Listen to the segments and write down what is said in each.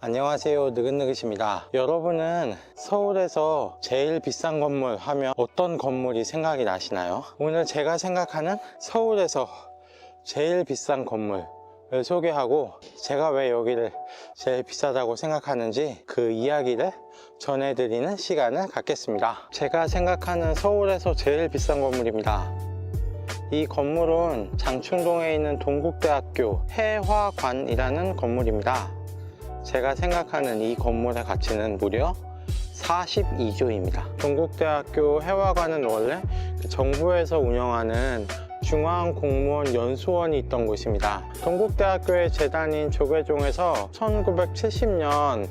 안녕하세요, 느긋느긋입니다. 여러분은 서울에서 제일 비싼 건물 하면 어떤 건물이 생각이 나시나요? 오늘 제가 생각하는 서울에서 제일 비싼 건물을 소개하고 제가 왜 여기를 제일 비싸다고 생각하는지 그 이야기를 전해드리는 시간을 갖겠습니다. 제가 생각하는 서울에서 제일 비싼 건물입니다. 이 건물은 장충동에 있는 동국대학교 해화관이라는 건물입니다. 제가 생각하는 이 건물의 가치는 무려 42조입니다. 동국대학교 해화관은 원래 정부에서 운영하는 중앙공무원연수원이 있던 곳입니다. 동국대학교의 재단인 조계종에서 1970년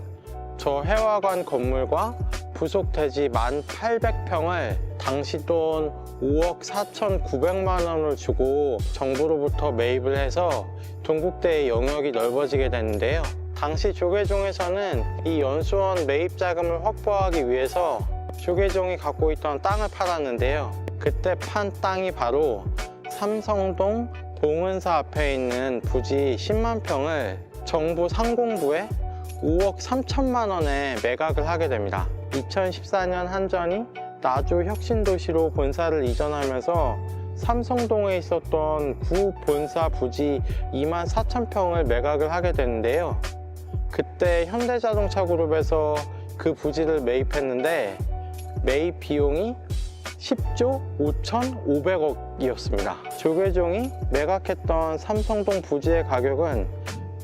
저 해화관 건물과 부속 대지 1800평을 당시 돈 5억 4,900만 원을 주고 정부로부터 매입을 해서 동국대의 영역이 넓어지게 됐는데요. 당시 조계종에서는 이 연수원 매입 자금을 확보하기 위해서 조계종이 갖고 있던 땅을 팔았는데요. 그때 판 땅이 바로 삼성동 봉은사 앞에 있는 부지 10만 평을 정부 상공부에 5억 3천만 원에 매각을 하게 됩니다. 2014년 한전이 나주 혁신도시로 본사를 이전하면서 삼성동에 있었던 구 본사 부지 2만 4천 평을 매각을 하게 되는데요. 그때 현대자동차 그룹에서 그 부지를 매입했는데 매입 비용이 10조 5,500억이었습니다. 조계종이 매각했던 삼성동 부지의 가격은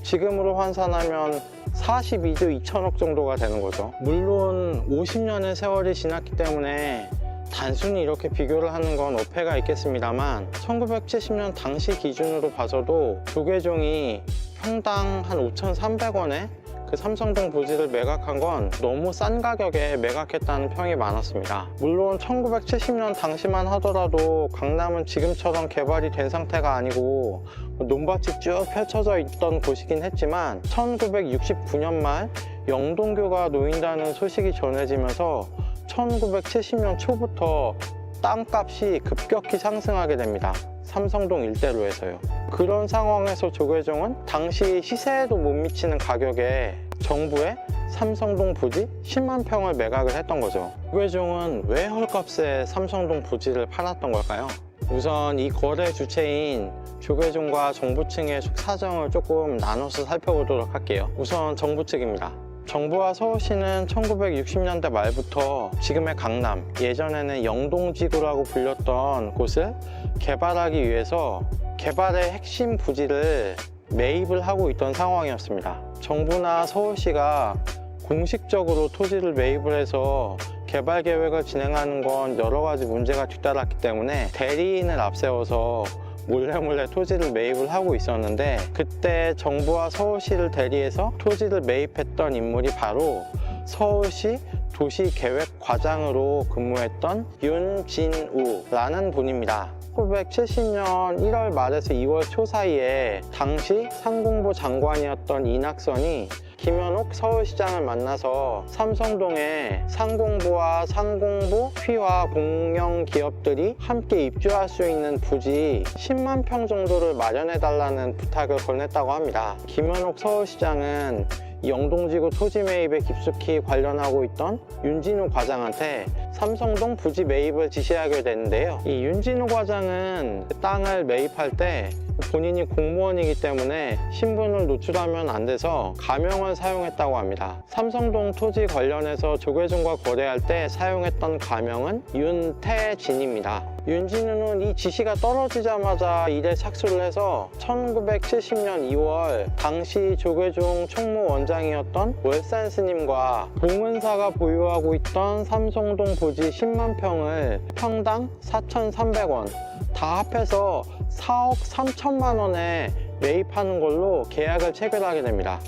지금으로 환산하면 42조 2천억 정도가 되는 거죠. 물론 50년의 세월이 지났기 때문에 단순히 이렇게 비교를 하는 건 어폐가 있겠습니다만 1970년 당시 기준으로 봐서도 조계종이 평당 한 5,300원에 그 삼성동 부지를 매각한 건 너무 싼 가격에 매각했다는 평이 많았습니다. 물론 1970년 당시만 하더라도 강남은 지금처럼 개발이 된 상태가 아니고 논밭이 쭉 펼쳐져 있던 곳이긴 했지만 1969년 말 영동교가 놓인다는 소식이 전해지면서 1970년 초부터 땅값이 급격히 상승하게 됩니다. 삼성동 일대로 해서요. 그런 상황에서 조계종은 당시 시세에도 못 미치는 가격에 정부에 삼성동 부지 10만 평을 매각을 했던 거죠. 조계종은 왜 헐값에 삼성동 부지를 팔았던 걸까요? 우선 이 거래 주체인 조계종과 정부 층의 사정을 조금 나눠서 살펴보도록 할게요. 우선 정부 측입니다. 정부와 서울시는 1960년대 말부터 지금의 강남, 예전에는 영동지구라고 불렸던 곳을 개발하기 위해서 개발의 핵심 부지를 매입을 하고 있던 상황이었습니다. 정부나 서울시가 공식적으로 토지를 매입을 해서 개발 계획을 진행하는 건 여러 가지 문제가 뒤따랐기 때문에 대리인을 앞세워서 몰래 토지를 매입을 하고 있었는데 그때 정부와 서울시를 대리해서 토지를 매입했던 인물이 바로 서울시 도시계획과장으로 근무했던 윤진우라는 분입니다. 1970년 1월 말에서 2월 초 사이에 당시 상공부 장관이었던 이낙선이 김현옥 서울시장을 만나서 삼성동에 상공부와 상공부, 휘하 공영 기업들이 함께 입주할 수 있는 부지 10만 평 정도를 마련해달라는 부탁을 건넸다고 합니다. 김현옥 서울시장은 영동지구 토지 매입에 깊숙이 관련하고 있던 윤진우 과장한테 삼성동 부지 매입을 지시하게 되는데요. 이 윤진우 과장은 땅을 매입할 때 본인이 공무원이기 때문에 신분을 노출하면 안 돼서 가명을 사용했다고 합니다. 삼성동 토지 관련해서 조계종과 거래할 때 사용했던 가명은 윤태진입니다. 윤진우는 이 지시가 떨어지자마자 일에 착수를 해서 1970년 2월 당시 조계종 총무원장이었던 월산 스님과 봉은사가 보유하고 있던 삼성동 부지 10만 평을 평당 4,300원 다 합해서 4억 3천만 원에 매입하는 걸로 계약을 체결하게 됩니다.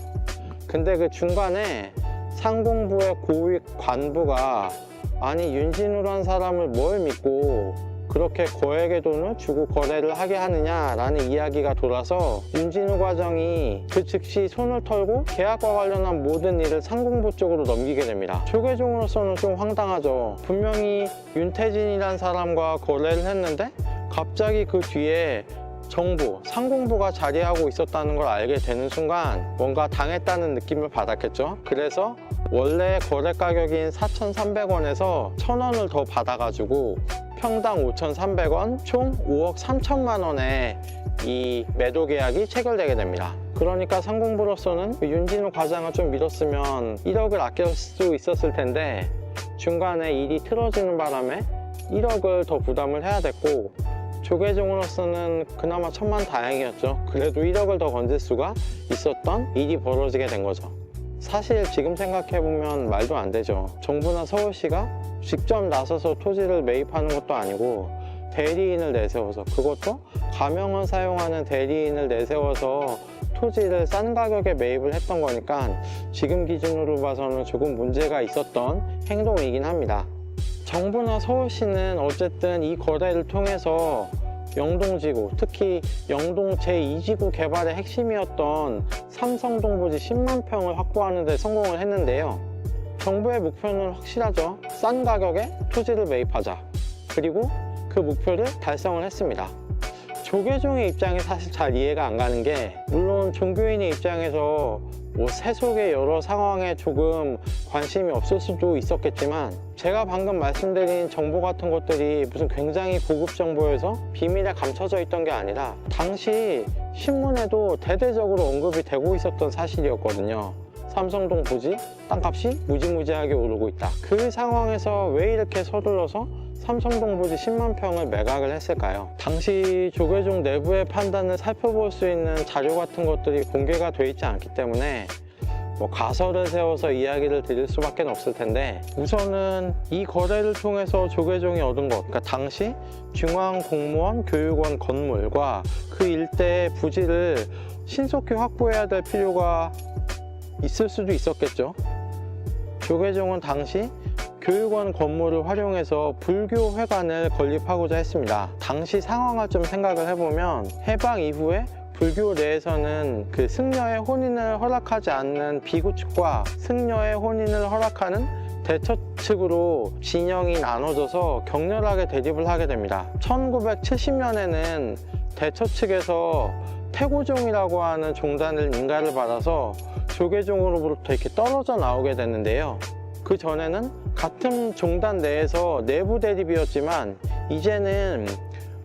근데 그 중간에 상공부의 고위 관부가 아니 윤진우란 사람을 뭘 믿고 그렇게 거액의 돈을 주고 거래를 하게 하느냐라는 이야기가 돌아서 윤진우 과장이 그 즉시 손을 털고 계약과 관련한 모든 일을 상공부 쪽으로 넘기게 됩니다. 조계종으로서는 좀 황당하죠. 분명히 윤태진이란 사람과 거래를 했는데 갑자기 그 뒤에 정부, 상공부가 자리하고 있었다는 걸 알게 되는 순간 뭔가 당했다는 느낌을 받았겠죠. 그래서 원래 거래 가격인 4,300원에서 1,000원을 더 받아가지고 평당 5,300원, 총 5억 3천만 원의 이 매도 계약이 체결되게 됩니다. 그러니까 상공부로서는 윤진호 과장을 좀 믿었으면 1억을 아낄 수 있었을 텐데 중간에 일이 틀어지는 바람에 1억을 더 부담을 해야 됐고, 조계종으로서는 그나마 천만다행이었죠. 그래도 1억을 더 건질 수가 있었던 일이 벌어지게 된 거죠. 사실 지금 생각해보면 말도 안 되죠. 정부나 서울시가 직접 나서서 토지를 매입하는 것도 아니고 대리인을 내세워서, 그것도 가명을 사용하는 대리인을 내세워서 토지를 싼 가격에 매입을 했던 거니까 지금 기준으로 봐서는 조금 문제가 있었던 행동이긴 합니다. 정부나 서울시는 어쨌든 이 거래를 통해서 영동지구, 특히 영동 제2지구 개발의 핵심이었던 삼성동 부지 10만 평을 확보하는 데 성공을 했는데요. 정부의 목표는 확실하죠. 싼 가격에 토지를 매입하자. 그리고 그 목표를 달성을 했습니다. 조계종의 입장이 사실 잘 이해가 안 가는 게, 물론 종교인의 입장에서 세속의 여러 상황에 조금 관심이 없을 수도 있었겠지만, 제가 방금 말씀드린 정보 같은 것들이 무슨 굉장히 고급 정보여서 비밀에 감춰져 있던 게 아니라 당시 신문에도 대대적으로 언급이 되고 있었던 사실이었거든요. 삼성동 부지 땅값이 무지무지하게 오르고 있다. 그 상황에서 왜 이렇게 서둘러서 삼성동 부지 10만 평을 매각을 했을까요? 당시 조계종 내부의 판단을 살펴볼 수 있는 자료 같은 것들이 공개가 돼 있지 않기 때문에 가설을 세워서 이야기를 드릴 수밖에 없을 텐데, 우선은 이 거래를 통해서 조계종이 얻은 것, 그러니까 당시 중앙공무원 교육원 건물과 그 일대의 부지를 신속히 확보해야 될 필요가 있을 수도 있었겠죠. 조계종은 당시 교육원 건물을 활용해서 불교회관을 건립하고자 했습니다. 당시 상황을 좀 생각을 해보면, 해방 이후에 불교 내에서는 그 승려의 혼인을 허락하지 않는 비구 측과 승려의 혼인을 허락하는 대처 측으로 진영이 나눠져서 격렬하게 대립을 하게 됩니다. 1970년에는 대처 측에서 태고종이라고 하는 종단을 인가를 받아서 조계종으로부터 이렇게 떨어져 나오게 됐는데요. 그 전에는 같은 종단 내에서 내부 대립이었지만, 이제는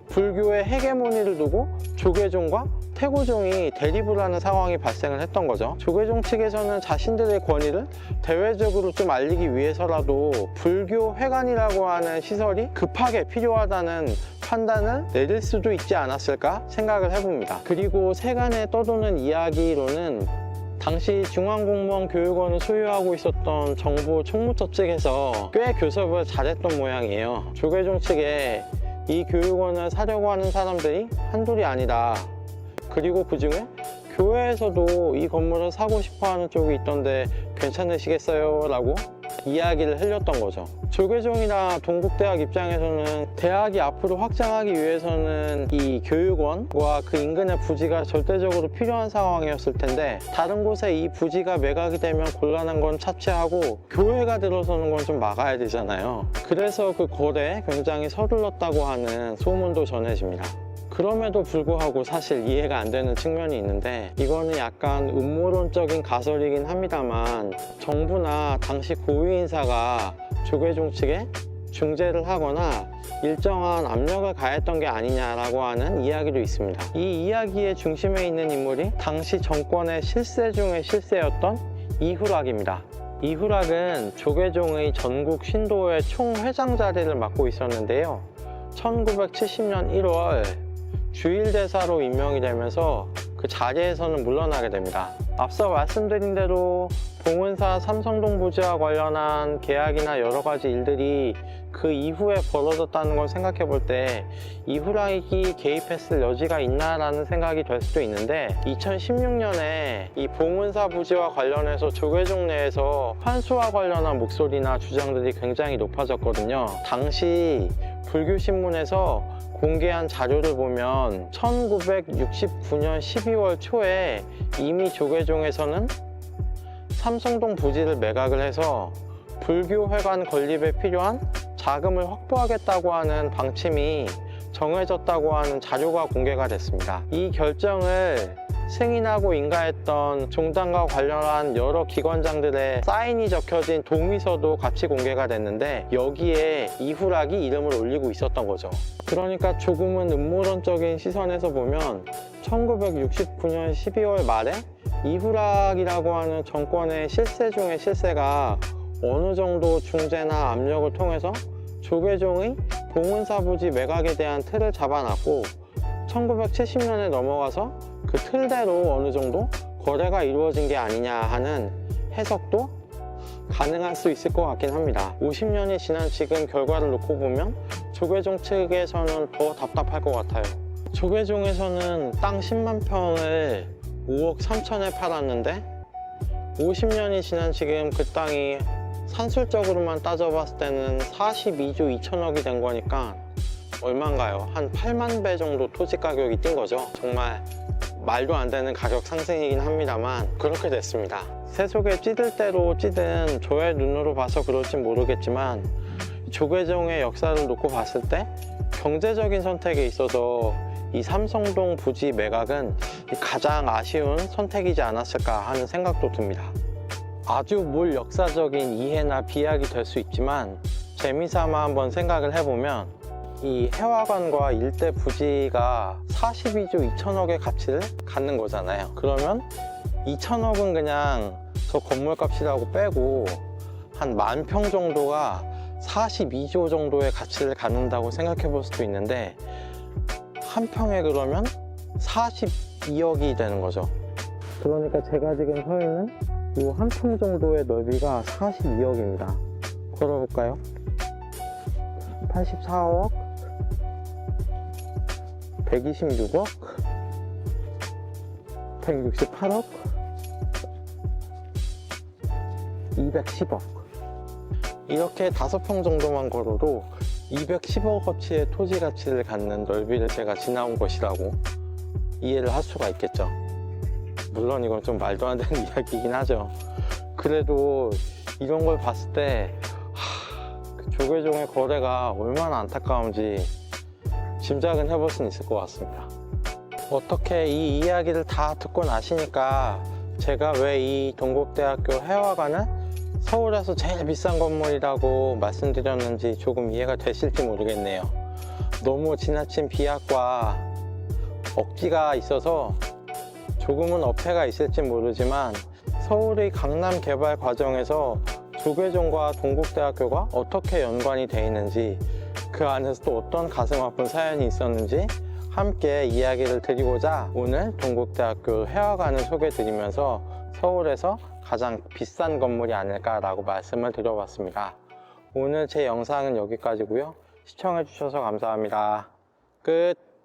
불교의 헤게모니를 두고 조계종과 태고종이 대립을 하는 상황이 발생을 했던 거죠. 조계종 측에서는 자신들의 권위를 대외적으로 좀 알리기 위해서라도 불교 회관이라고 하는 시설이 급하게 필요하다는 판단을 내릴 수도 있지 않았을까 생각을 해봅니다. 그리고 세간에 떠도는 이야기로는 당시 중앙공무원 교육원을 소유하고 있었던 정부 총무처 측에서 꽤 교섭을 잘했던 모양이에요. 조계종 측에 이 교육원을 사려고 하는 사람들이 한둘이 아니다. 그리고 그 중에 교회에서도 이 건물을 사고 싶어 하는 쪽이 있던데 괜찮으시겠어요? 라고 이야기를 흘렸던 거죠. 조계종이나 동국대학 입장에서는 대학이 앞으로 확장하기 위해서는 이 교육원과 그 인근의 부지가 절대적으로 필요한 상황이었을 텐데, 다른 곳에 이 부지가 매각이 되면 곤란한 건 차치하고 교회가 들어서는 건 좀 막아야 되잖아요. 그래서 그 거래에 굉장히 서둘렀다고 하는 소문도 전해집니다. 그럼에도 불구하고 사실 이해가 안 되는 측면이 있는데, 이거는 약간 음모론적인 가설이긴 합니다만, 정부나 당시 고위 인사가 조계종 측에 중재를 하거나 일정한 압력을 가했던 게 아니냐라고 하는 이야기도 있습니다. 이 이야기의 중심에 있는 인물이 당시 정권의 실세 중의 실세였던 이후락입니다. 이후락은 조계종의 전국 신도회 총회장 자리를 맡고 있었는데요. 1970년 1월 주일대사로 임명이 되면서 그 자리에서는 물러나게 됩니다. 앞서 말씀드린 대로 봉은사 삼성동 부지와 관련한 계약이나 여러 가지 일들이 그 이후에 벌어졌다는 걸 생각해 볼 때 이후락이 개입했을 여지가 있나라는 생각이 될 수도 있는데, 2016년에 이 봉은사 부지와 관련해서 조계종 내에서 환수와 관련한 목소리나 주장들이 굉장히 높아졌거든요. 당시 불교신문에서 공개한 자료를 보면 1969년 12월 초에 이미 조계종에서는 삼성동 부지를 매각을 해서 불교회관 건립에 필요한 자금을 확보하겠다고 하는 방침이 정해졌다고 하는 자료가 공개가 됐습니다. 이 결정을 승인하고 인가했던 종단과 관련한 여러 기관장들의 사인이 적혀진 동의서도 같이 공개가 됐는데 여기에 이후락이 이름을 올리고 있었던 거죠. 그러니까 조금은 음모론적인 시선에서 보면 1969년 12월 말에 이후락이라고 하는 정권의 실세 중의 실세가 어느 정도 중재나 압력을 통해서 조계종의 봉은사부지 매각에 대한 틀을 잡아놨고 1970년에 넘어가서 그 틀대로 어느 정도 거래가 이루어진 게 아니냐 하는 해석도 가능할 수 있을 것 같긴 합니다. 50년이 지난 지금 결과를 놓고 보면 조계종 측에서는 더 답답할 것 같아요. 조계종에서는 땅 10만 평을 5억 3천에 팔았는데 50년이 지난 지금 그 땅이 산술적으로만 따져봤을 때는 42조 2천억이 된 거니까 얼마인가요? 한 8만 배 정도 토지 가격이 뛴 거죠. 정말 말도 안 되는 가격 상승이긴 합니다만 그렇게 됐습니다. 세속에 찌들 대로 찌든 저의 눈으로 봐서 그럴진 모르겠지만 조계종의 역사를 놓고 봤을 때 경제적인 선택에 있어서 이 삼성동 부지 매각은 가장 아쉬운 선택이지 않았을까 하는 생각도 듭니다. 아주 뭘 역사적인 이해나 비약이 될 수 있지만 재미삼아 한번 생각을 해보면 이 해화관과 일대 부지가 42조 2천억의 가치를 갖는 거잖아요. 그러면 2천억은 그냥 저 건물값이라고 빼고 한 10,000평 정도가 42조 정도의 가치를 갖는다고 생각해 볼 수도 있는데 한 평에 그러면 42억이 되는 거죠. 그러니까 제가 지금 서 있는 이 한 평 정도의 넓이가 42억입니다. 걸어볼까요? 84억, 126억, 168억, 210억. 이렇게 5평 정도만 걸어도 210억어치의 토지 가치를 갖는 넓이를 제가 지나온 것이라고 이해를 할 수가 있겠죠. 물론 이건 좀 말도 안 되는 이야기이긴 하죠. 그래도 이런 걸 봤을 때 그 조계종의 거래가 얼마나 안타까운지 짐작은 해볼 수는 있을 것 같습니다. 어떻게 이 이야기를 다 듣고 나시니까 제가 왜 이 동국대학교 해화관을 서울에서 제일 비싼 건물이라고 말씀드렸는지 조금 이해가 되실지 모르겠네요. 너무 지나친 비약과 억지가 있어서 조금은 어폐가 있을지 모르지만 서울의 강남 개발 과정에서 조계종과 동국대학교가 어떻게 연관이 되어 있는지 그 안에서 또 어떤 가슴 아픈 사연이 있었는지 함께 이야기를 드리고자 오늘 동국대학교 해화관을 소개해 드리면서 서울에서 가장 비싼 건물이 아닐까라고 말씀을 드려봤습니다. 오늘 제 영상은 여기까지고요. 시청해 주셔서 감사합니다. 끝.